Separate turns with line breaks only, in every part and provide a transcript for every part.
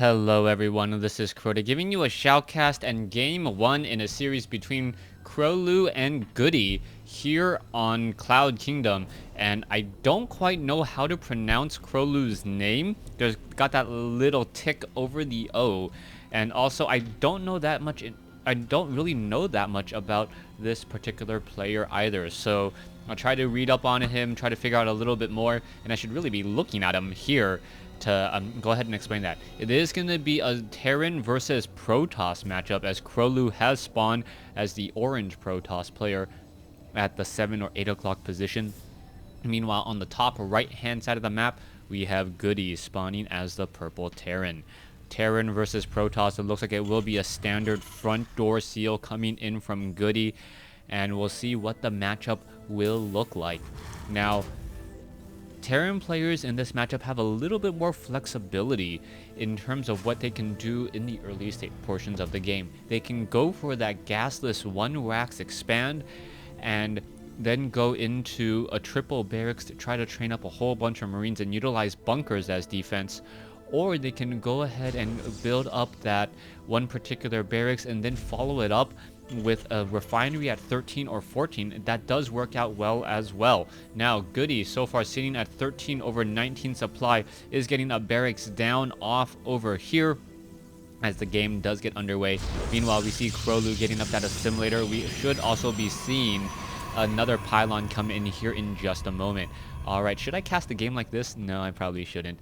Hello everyone, this is Krolu giving you a shoutcast and game 1 in a series between Krolu and Goody here on Cloud Kingdom. And I don't quite know how to pronounce Krolu's name. There's got that little tick over the O. And also I don't really know that much about this particular player either. So I'll try to read up on him, try to figure out a little bit more, and I should really be looking at him here to go ahead and explain that. It is going to be a Terran versus Protoss matchup, as Krolu has spawned as the orange Protoss player at the 7 or 8 o'clock position. Meanwhile, on the top right hand side of the map, we have Goody spawning as the purple Terran. Terran versus Protoss, it looks like it will be a standard front door seal coming in from Goody, and we'll see what the matchup will look like. Now, Terran players in this matchup have a little bit more flexibility in terms of what they can do in the early state portions of the game. They can go for that gasless one racks expand and then go into a triple barracks to try to train up a whole bunch of Marines and utilize bunkers as defense. Or they can go ahead and build up that one particular barracks and then follow it up with a refinery at 13 or 14. That does work out well as well. Now, Goody, so far sitting at 13 over 19 supply, is getting a barracks down off over here as the game does get underway. Meanwhile, we see Krolu getting up that assimilator. We should also be seeing another pylon come in here in just a moment. Alright, should I cast a game like this? No, I probably shouldn't.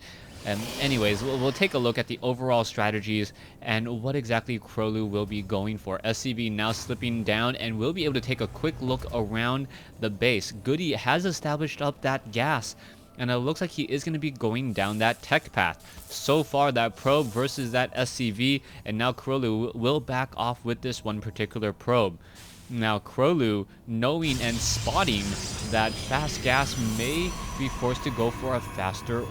Anyways, we'll take a look at the overall strategies and what exactly Krolu will be going for. SCV now slipping down, and we'll be able to take a quick look around the base. Goody has established up that gas, and it looks like he is going to be going down that tech path. So far, that probe versus that SCV, and now Krolu will back off with this one particular probe. Now, Krolu, knowing and spotting that fast gas, may be forced to go for a faster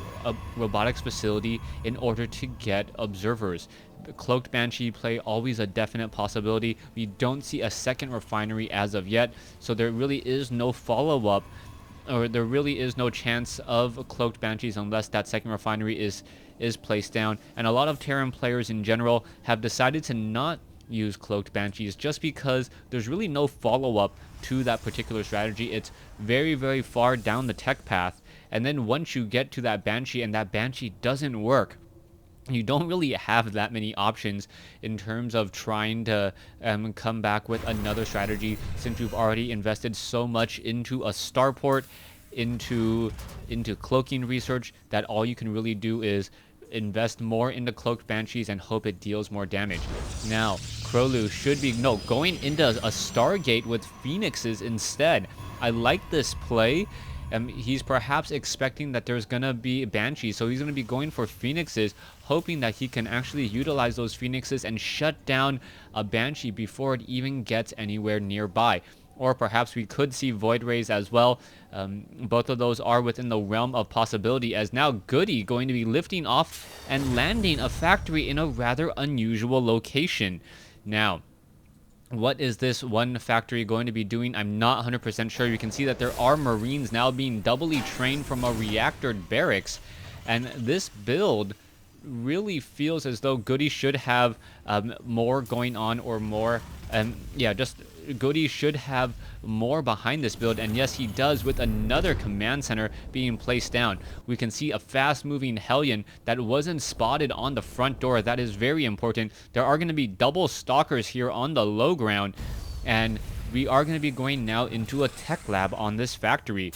robotics facility in order to get observers. The Cloaked Banshee play always a definite possibility. We don't see a second refinery as of yet, so there really is no follow-up, or there really is no chance of Cloaked Banshees unless that second refinery is placed down. And a lot of Terran players in general have decided to not use Cloaked Banshees just because there's really no follow-up to that particular strategy. It's very, very far down the tech path, and then once you get to that Banshee and that Banshee doesn't work, you don't really have that many options in terms of trying to come back with another strategy, since you've already invested so much into a starport, into cloaking research, that all you can really do is invest more into Cloaked Banshees and hope it deals more damage. Now, Krolu should be going into a Stargate with Phoenixes instead. I like this play. He's perhaps expecting that there's gonna be Banshees, so he's gonna be going for Phoenixes, hoping that he can actually utilize those Phoenixes and shut down a Banshee before it even gets anywhere nearby. Or perhaps we could see Void Rays as well. Both of those are within the realm of possibility, as now Goody going to be lifting off and landing a factory in a rather unusual location. Now, what is this one factory going to be doing? I'm not 100% sure. You can see that there are Marines now being doubly trained from a reactor barracks, and this build really feels as though Goody should have more going on, or more Goody should have more behind this build, and yes, he does, with another command center being placed down. We can see a fast-moving Hellion that wasn't spotted on the front door. That is very important. There are going to be double stalkers here on the low ground, and we are going to be going now into a tech lab on this factory.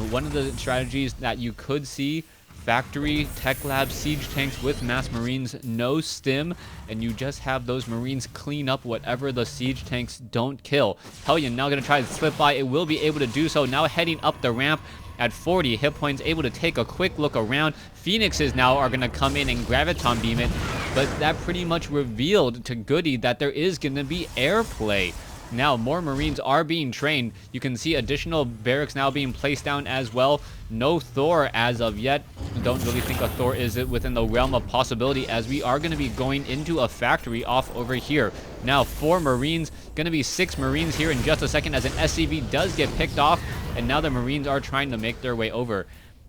One of the strategies that you could see: factory, tech lab, siege tanks with mass Marines, no stim, and you just have those Marines clean up whatever the siege tanks don't kill. Hellion now going to try to slip by. It will be able to do so. Now heading up the ramp at 40 hit points, able to take a quick look around. Phoenixes now are going to come in and graviton beam it, but that pretty much revealed to Goody that there is going to be airplay. Now, more Marines are being trained. You can see additional barracks now being placed down as well. No Thor as of yet. Don't really think a Thor is within the realm of possibility, as we are going to be going into a factory off over here. Now, 4 Marines, going to be 6 Marines here in just a second, as an SCV does get picked off, and now the Marines are trying to make their way over.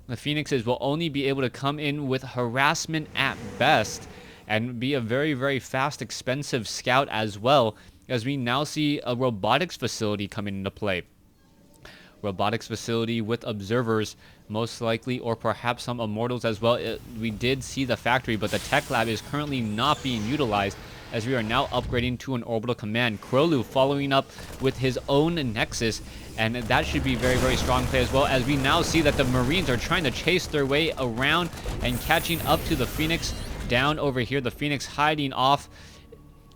The Phoenixes will only be able to come in with harassment at best, and be a very, very fast, expensive scout as well, as we now see a robotics facility coming into play. Robotics facility with observers, most likely, or perhaps some immortals as well. We did see the factory, but the tech lab is currently not being utilized, as we are now upgrading to an orbital command. Krolu following up with his own Nexus, and that should be very, very strong play as well, as we now see that the Marines are trying to chase their way around and catching up to the Phoenix down over here. The Phoenix hiding off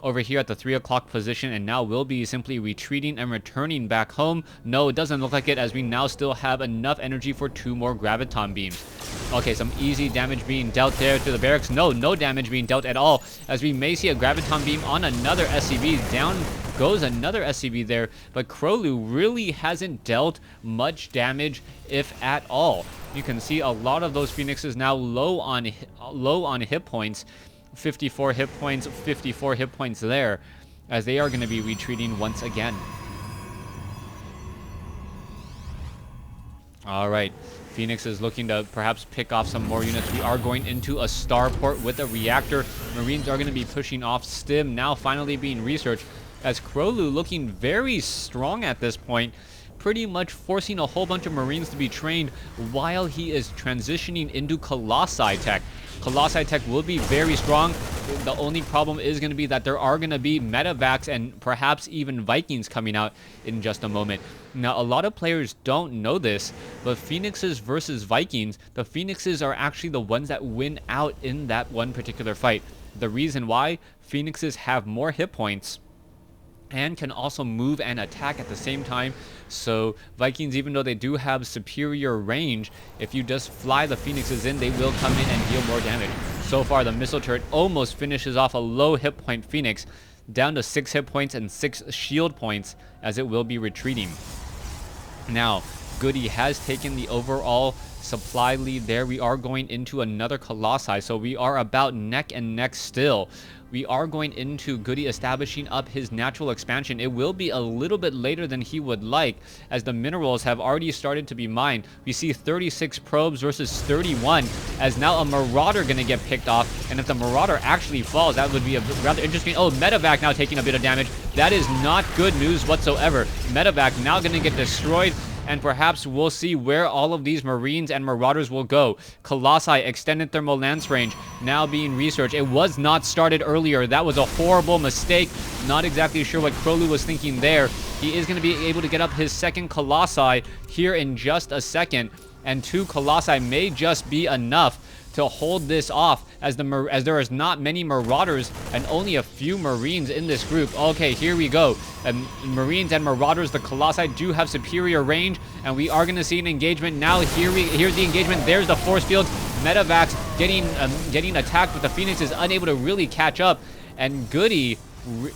over here at the 3 o'clock position, and now will be simply retreating and returning back home. No, it doesn't look like it, as we now still have enough energy for 2 more graviton beams. Okay, some easy damage being dealt there to the barracks. No damage being dealt at all, as we may see a graviton beam on another SCV. Down goes another SCV there, but Krolu really hasn't dealt much damage, if at all. You can see a lot of those Phoenixes now low on hit points. 54 hit points, 54 hit points there, as they are going to be retreating once again. Alright, Phoenix is looking to perhaps pick off some more units. We are going into a starport with a reactor. Marines are going to be pushing off Stim, now finally being researched, as Krolu looking very strong at this point, pretty much forcing a whole bunch of Marines to be trained while he is transitioning into Colossi tech. Colossi tech will be very strong. The only problem is going to be that there are going to be medevacs and perhaps even Vikings coming out in just a moment. Now, a lot of players don't know this, but Phoenixes versus Vikings, the Phoenixes are actually the ones that win out in that one particular fight. The reason why: Phoenixes have more hit points and can also move and attack at the same time. So Vikings, even though they do have superior range, if you just fly the Phoenixes in, they will come in and deal more damage. So far, the missile turret almost finishes off a low hit point Phoenix, down to 6 hit points and 6 shield points, as it will be retreating. Now, Goody has taken the overall supply lead there. We are going into another Colossi, so we are about neck and neck still. We are going into Goody establishing up his natural expansion. It will be a little bit later than he would like, as the minerals have already started to be mined. We see 36 probes versus 31, as now a Marauder going to get picked off, and if the Marauder actually falls, that would be a rather interesting. Oh, medevac now taking a bit of damage. That is not good news whatsoever. Medevac now going to get destroyed, and perhaps we'll see where all of these Marines and Marauders will go. Colossi extended thermal lance range now being researched. It was not started earlier. That was a horrible mistake. Not exactly sure what Krolu was thinking there. He is going to be able to get up his second Colossi here in just a second, and 2 Colossi may just be enough to hold this off, as there is not many Marauders and only a few Marines in this group. Okay, here we go. Marines and Marauders, the Colossi do have superior range, and we are going to see an engagement now. Here's the engagement. There's the force fields. Medevacs getting attacked, but the Phoenix is unable to really catch up, and Goody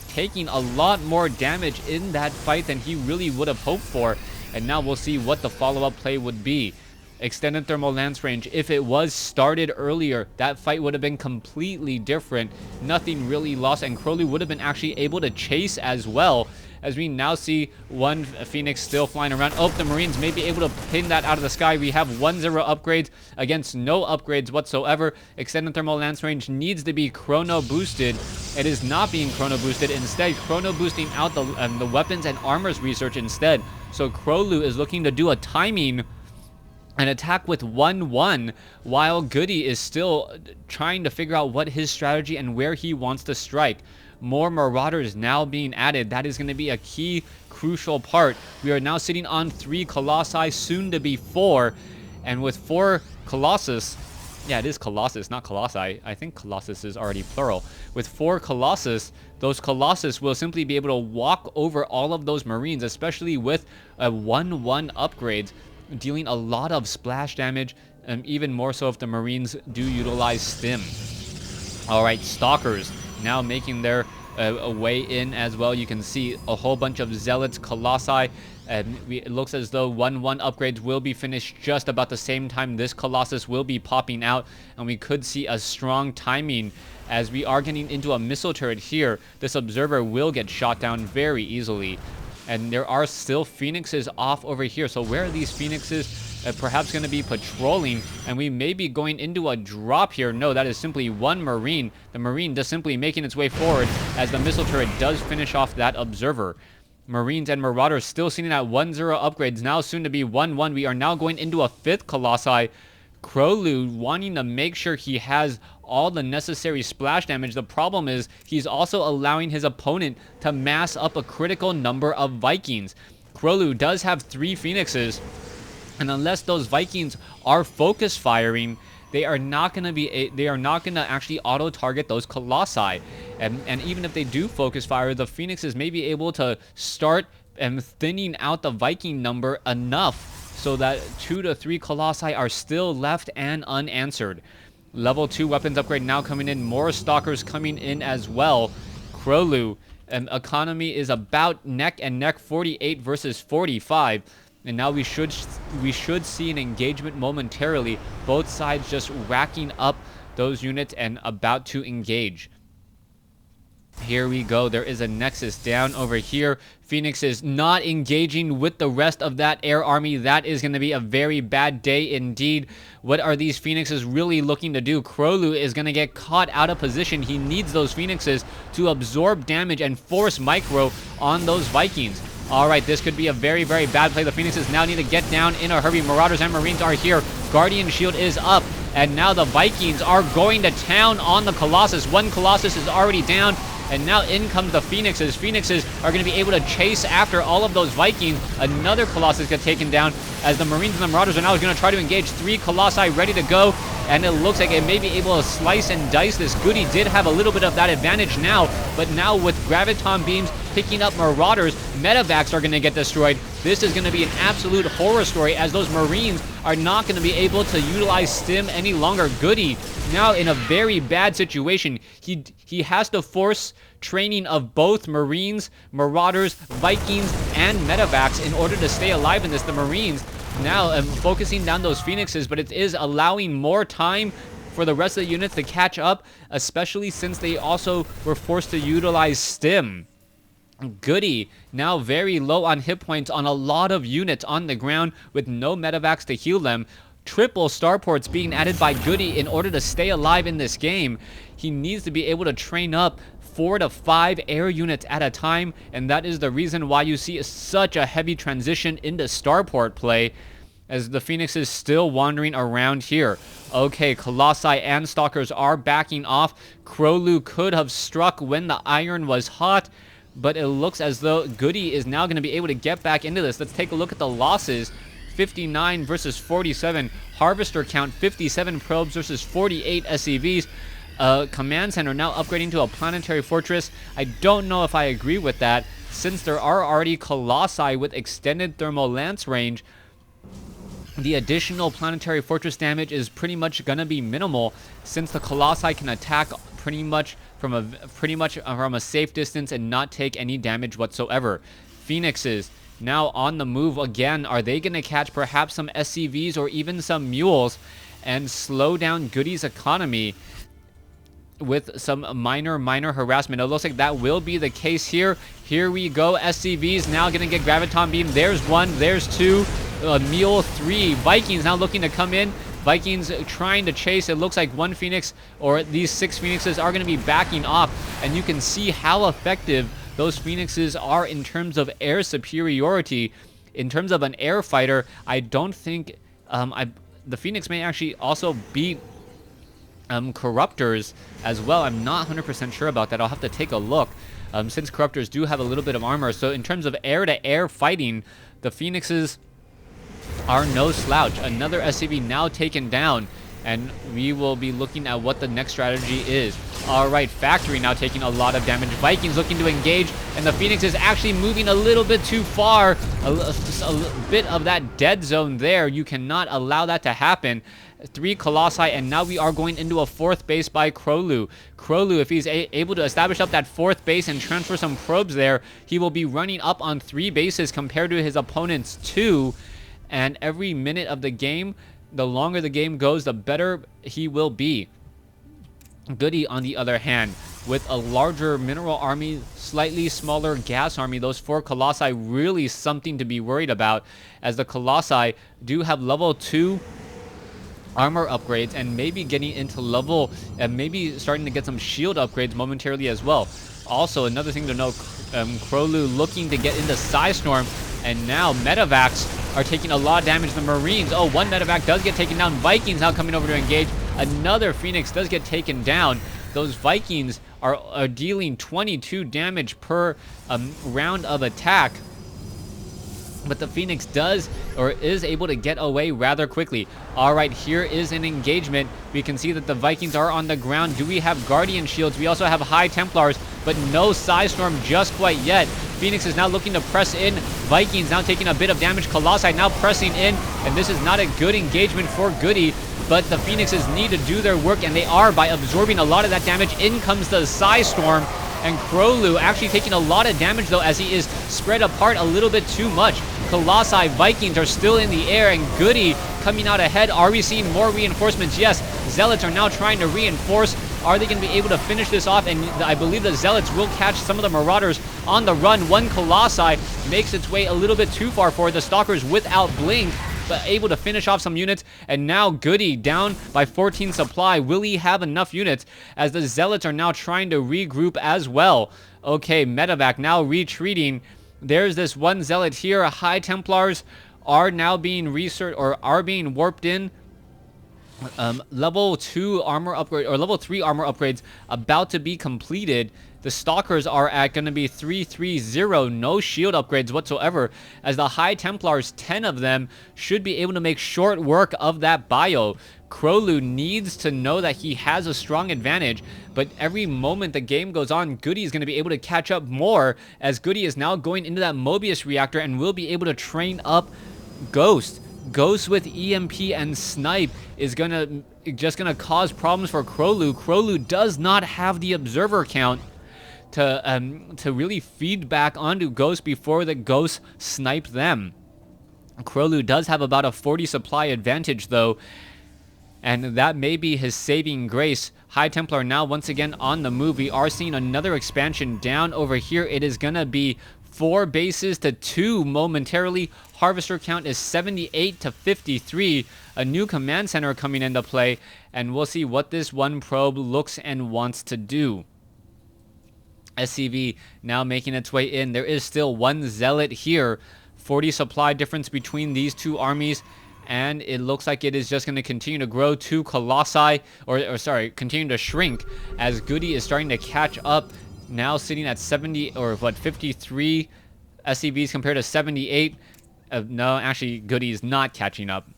taking a lot more damage in that fight than he really would have hoped for. And now we'll see what the follow-up play would be. Extended thermal lance range. If it was started earlier, that fight would have been completely different. Nothing really lost, and Crowley would have been actually able to chase as well, as we now see one Phoenix still flying around. Oh, the Marines may be able to pin that out of the sky. We have 1-0 upgrades against no upgrades whatsoever. Extended thermal lance range needs to be chrono boosted. It is not being chrono boosted. Instead, chrono boosting out the weapons and armors research instead. So Krolu is looking to do a timing an attack with 1-1, while Goody is still trying to figure out what his strategy and where he wants to strike. More Marauders now being added. That is going to be a key, crucial part. We are now sitting on 3 Colossi, soon to be 4. And with 4 Colossus, yeah, it is Colossus, not Colossi. I think Colossus is already plural. With 4 Colossus, those Colossus will simply be able to walk over all of those Marines, especially with a 1-1 upgrades, dealing a lot of splash damage, and even more so if the Marines do utilize Stim. Alright, Stalkers now making their way in as well. You can see a whole bunch of Zealots, Colossi, and it looks as though 1-1 upgrades will be finished just about the same time this Colossus will be popping out, and we could see a strong timing as we are getting into a missile turret here. This Observer will get shot down very easily. And there are still Phoenixes off over here. So where are these Phoenixes? perhaps going to be patrolling, and we may be going into a drop here. No, that is simply one Marine. The Marine just simply making its way forward as the missile turret does finish off that observer. Marines and Marauders still sitting at 1-0 upgrades, now soon to be 1-1. We are now going into a 5th Colossi. Krolu wanting to make sure he has all the necessary splash damage. The problem is he's also allowing his opponent to mass up a critical number of Vikings. Krolu does have 3 Phoenixes, and unless those Vikings are focus firing, they are not going to actually auto target those Colossi. And even if they do focus fire, the Phoenixes may be able to start thinning out the Viking number enough so that 2 to 3 Colossi are still left and unanswered. Level 2 weapons upgrade now coming in. More Stalkers coming in as well. Krolu, economy is about neck and neck, 48 versus 45. And now we should see an engagement momentarily. Both sides just racking up those units and about to engage. Here we go. There is a Nexus down over here. Phoenix is not engaging with the rest of that air army. That is going to be a very bad day indeed. What are these Phoenixes really looking to do? Krolu is going to get caught out of position. He needs those Phoenixes to absorb damage and force micro on those Vikings. All right, this could be a very, very bad play. The Phoenixes now need to get down in a hurry. Marauders and Marines are here. Guardian Shield is up. And now the Vikings are going to town on the Colossus. One Colossus is already down. And now in comes the Phoenixes. Phoenixes are going to be able to chase after all of those Vikings. Another Colossus gets taken down as the Marines and the Marauders are now going to try to engage. 3 Colossi ready to go. And it looks like it may be able to slice and dice this. Goody did have a little bit of that advantage now. But now with Graviton Beams picking up Marauders, Medevacs are going to get destroyed. This is going to be an absolute horror story as those Marines are not going to be able to utilize Stim any longer. Goody now in a very bad situation. He has to force training of both Marines, Marauders, Vikings, and Medevacs in order to stay alive in this. The Marines now focusing down those Phoenixes, but it is allowing more time for the rest of the units to catch up, especially since they also were forced to utilize Stim. Goody now very low on hit points on a lot of units on the ground with no Medevacs to heal them. Triple starports being added by Goody in order to stay alive in this game. He needs to be able to train up 4 to 5 air units at a time, and that is the reason why you see such a heavy transition into starport play, as the Phoenix is still wandering around here. Okay, Colossi and Stalkers are backing off. Krolu could have struck when the iron was hot, but it looks as though Goody is now going to be able to get back into this. Let's take a look at the losses. 59 versus 47. Harvester count, 57 probes versus 48 SCVs. Command Center now upgrading to a planetary fortress. I don't know if I agree with that, since there are already Colossi with extended thermal lance range. The additional planetary fortress damage is pretty much going to be minimal, since the Colossi can attack pretty much from a safe distance and not take any damage whatsoever. Phoenixes now on the move again. Are they going to catch perhaps some SCVs or even some mules and slow down Goody's economy with some minor harassment? It looks like that will be the case here. Here we go. SCVs now going to get Graviton Beam. There's 1, there's 2, Mule 3. Vikings now looking to come in. Vikings trying to chase. It looks like 1 Phoenix, or these 6 Phoenixes are going to be backing off, and you can see how effective those Phoenixes are in terms of air superiority. In terms of an air fighter, I don't think the Phoenix may actually also beat Corruptors as well. I'm not 100% sure about that. I'll have to take a look, since Corruptors do have a little bit of armor. So in terms of air-to-air fighting, the Phoenixes are no slouch. Another SCV now taken down, and we will be looking at what the next strategy is. All right, Factory now taking a lot of damage. Vikings looking to engage, and the Phoenix is actually moving a little bit too far. A bit of that dead zone there. You cannot allow that to happen. 3 Colossi, and now we are going into a 4th base by Krolu. Krolu, if he's able to establish up that 4th base and transfer some probes there, he will be running up on 3 bases compared to his opponent's 2. And every minute of the game, the longer the game goes, the better he will be. Goody, on the other hand, with a larger mineral army, slightly smaller gas army. Those 4 Colossi really something to be worried about, as the Colossi do have level 2 armor upgrades and maybe getting into level and maybe starting to get some shield upgrades momentarily as well. Also, another thing to note, Krolu looking to get into Psystorm, and now Medivacs are taking a lot of damage. The Marines, oh, one Medivac does get taken down. Vikings now coming over to engage. Another Phoenix does get taken down. Those Vikings are dealing 22 damage per round of attack. But the Phoenix does or is able to get away rather quickly. All right, here is an engagement. We can see that the Vikings are on the ground. Do we have Guardian Shields? We also have High Templars, but no Psystorm just quite yet. Phoenix is now looking to press in. Vikings now taking a bit of damage. Colossi now pressing in, and this is not a good engagement for Goody, but the Phoenixes need to do their work, and they are by absorbing a lot of that damage. In comes the Psystorm, and Krolu actually taking a lot of damage, though, as he is spread apart a little bit too much. Colossi, Vikings are still in the air, and Goody coming out ahead. Are we seeing more reinforcements? Yes. Zealots are now trying to reinforce. Are they going to be able to finish this off? And I believe the Zealots will catch some of the Marauders on the run. One Colossi makes its way a little bit too far for the Stalkers without Blink, but able to finish off some units. And now Goody down by 14 supply. Will he have enough units, as the Zealots are now trying to regroup as well? Okay, Medivac now retreating. There's this one Zealot here. High Templars are now being are being warped in. Level 2 armor upgrade, or level 3 armor upgrades about to be completed. The Stalkers are at going to be 330, no shield upgrades whatsoever, as the High Templars, 10 of them, should be able to make short work of that bio. Krolu needs to know that he has a strong advantage, but every moment the game goes on, Goody is going to be able to catch up more, as Goody is now going into that Mobius reactor and will be able to train up Ghost. Ghost with EMP and Snipe is just gonna cause problems for Krolu. Krolu does not have the observer count to really feed back onto Ghost before the Ghost snipe them. Krolu does have about a 40 supply advantage, though, and that may be his saving grace. High Templar now once again on the move. We are seeing another expansion down over here. It is gonna be 4 bases to 2 momentarily. Harvester count is 78 to 53. A new command center coming into play, and we'll see what this one probe looks and wants to do. SCV now making its way in. There is still one Zealot here. 40 supply difference between these two armies, and it looks like it is just going to continue to grow. 2 Colossi, continue to shrink, as Goody is starting to catch up. Now sitting at 53 SCVs compared to 78. No, actually, Goody is not catching up.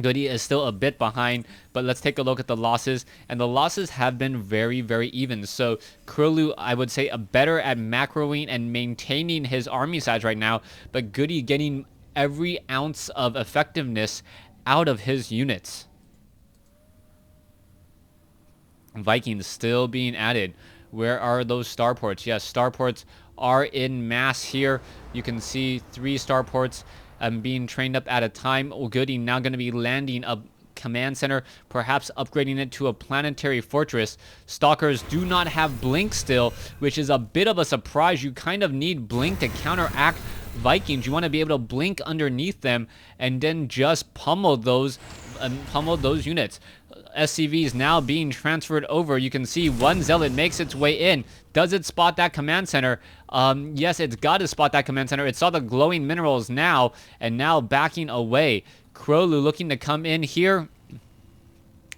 Goody is still a bit behind, but let's take a look at the losses. And the losses have been very, very even. So Krolu, I would say, better at macroing and maintaining his army size right now, but Goody getting every ounce of effectiveness out of his units. Vikings still being added. Where are those starports? Yes, starports are in mass here. You can see 3 starports being trained up at a time. Goody now going to be landing a command center, perhaps upgrading it to a planetary fortress. Stalkers do not have Blink still, which is a bit of a surprise. You kind of need Blink to counteract Vikings. You want to be able to blink underneath them and then just pummel those units. SCVs now being transferred over. You can see one Zealot makes its way in. Does it spot that command center? Yes, it's got to spot that command center. It saw the glowing minerals now, and now backing away. Krolu looking to come in here.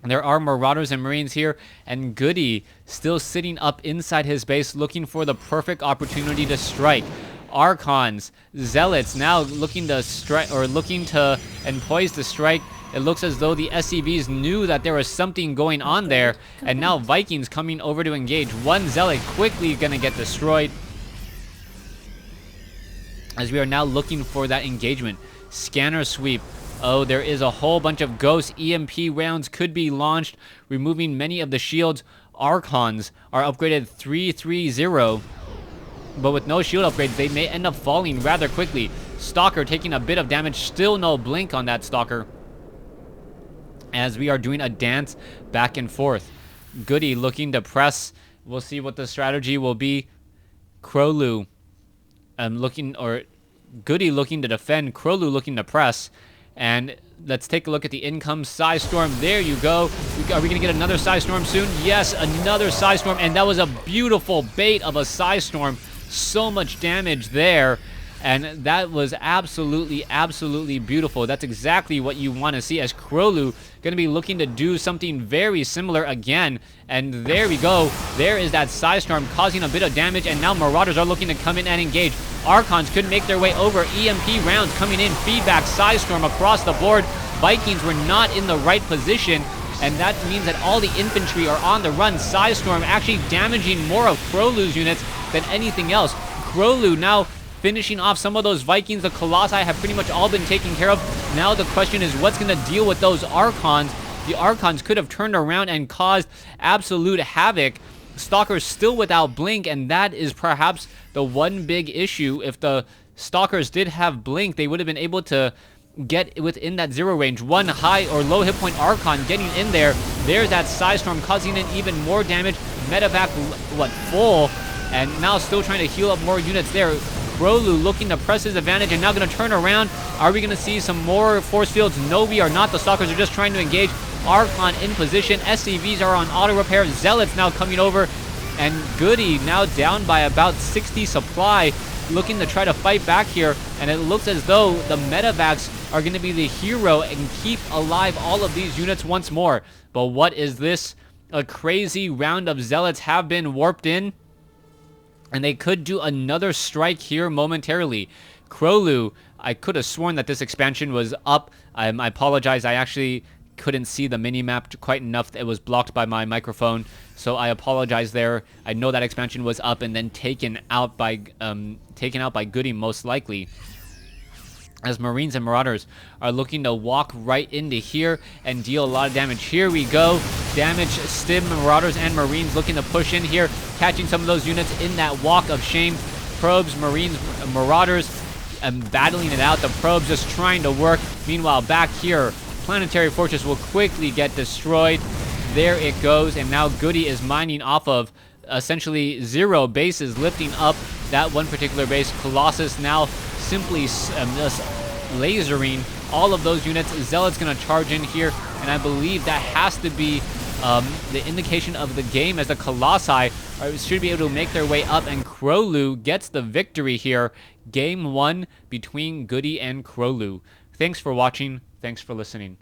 There are Marauders and Marines here, and Goody still sitting up inside his base looking for the perfect opportunity to strike. Archons, Zealots now looking to strike, or looking to and poised to strike. It looks as though the SCVs knew that there was something going on there, and now Vikings coming over to engage. One Zealot quickly gonna get destroyed, as we are now looking for that engagement. Scanner sweep. Oh, there is a whole bunch of ghost EMP rounds could be launched, removing many of the shields. Archons are upgraded 330, but with no shield upgrades, they may end up falling rather quickly. Stalker taking a bit of damage, still no blink on that Stalker, as we are doing a dance back and forth. Goody looking to press We'll see what the strategy will be. Krolu Goody looking to defend, Krolu looking to press. And let's take a look at the income Psy Storm. There you go. Are we going to get another Psy Storm soon? Yes, another Psy Storm. And that was a beautiful bait of a Psy Storm. So much damage there. And that was absolutely, absolutely beautiful. That's exactly what you want to see, as Krolu going to be looking to do something very similar again. And there we go. There is that Psy Storm causing a bit of damage, and now Marauders are looking to come in and engage. Archons couldn't make their way over. EMP rounds coming in. Feedback Psy Storm across the board. Vikings were not in the right position, and that means that all the infantry are on the run. Psy Storm actually damaging more of Krolu's units than anything else. Krolu now finishing off some of those Vikings. The Colossi have pretty much all been taken care of. Now the question is, what's going to deal with those Archons? The Archons could have turned around and caused absolute havoc. Stalkers still without Blink, and that is perhaps the one big issue. If the Stalkers did have Blink, they would have been able to get within that zero range. One high or low hit point Archon getting in there. There's that Psy Storm causing in even more damage. Medevac, full? And now still trying to heal up more units there. Krolu looking to press his advantage and now going to turn around. Are we going to see some more force fields? No, we are not. The Stalkers are just trying to engage. Archon in position. SCVs are on auto repair. Zealots now coming over. And Goody now down by about 60 supply, looking to try to fight back here. And it looks as though the Medevacs are going to be the hero and keep alive all of these units once more. But what is this? A crazy round of Zealots have been warped in, and they could do another strike here momentarily. Krolu, I could have sworn that this expansion was up. I apologize. I actually couldn't see the mini-map quite enough. It was blocked by my microphone, so I apologize there. I know that expansion was up and then taken out by Goody most likely, as Marines and Marauders are looking to walk right into here and deal a lot of damage. Here we go. Damage Stim, Marauders and Marines looking to push in here, catching some of those units in that walk of shame. Probes, Marines, Marauders, and battling it out. The probes just trying to work. Meanwhile, back here, Planetary Fortress will quickly get destroyed. There it goes, and now Goody is mining off of essentially 0 bases, lifting up that one particular base. Colossus now simply just lasering all of those units. Zealot's going to charge in here, and I believe that has to be the indication of the game, as the Colossi should be able to make their way up, and Krolu gets the victory here. Game 1 between Goody and Krolu. Thanks for watching. Thanks for listening.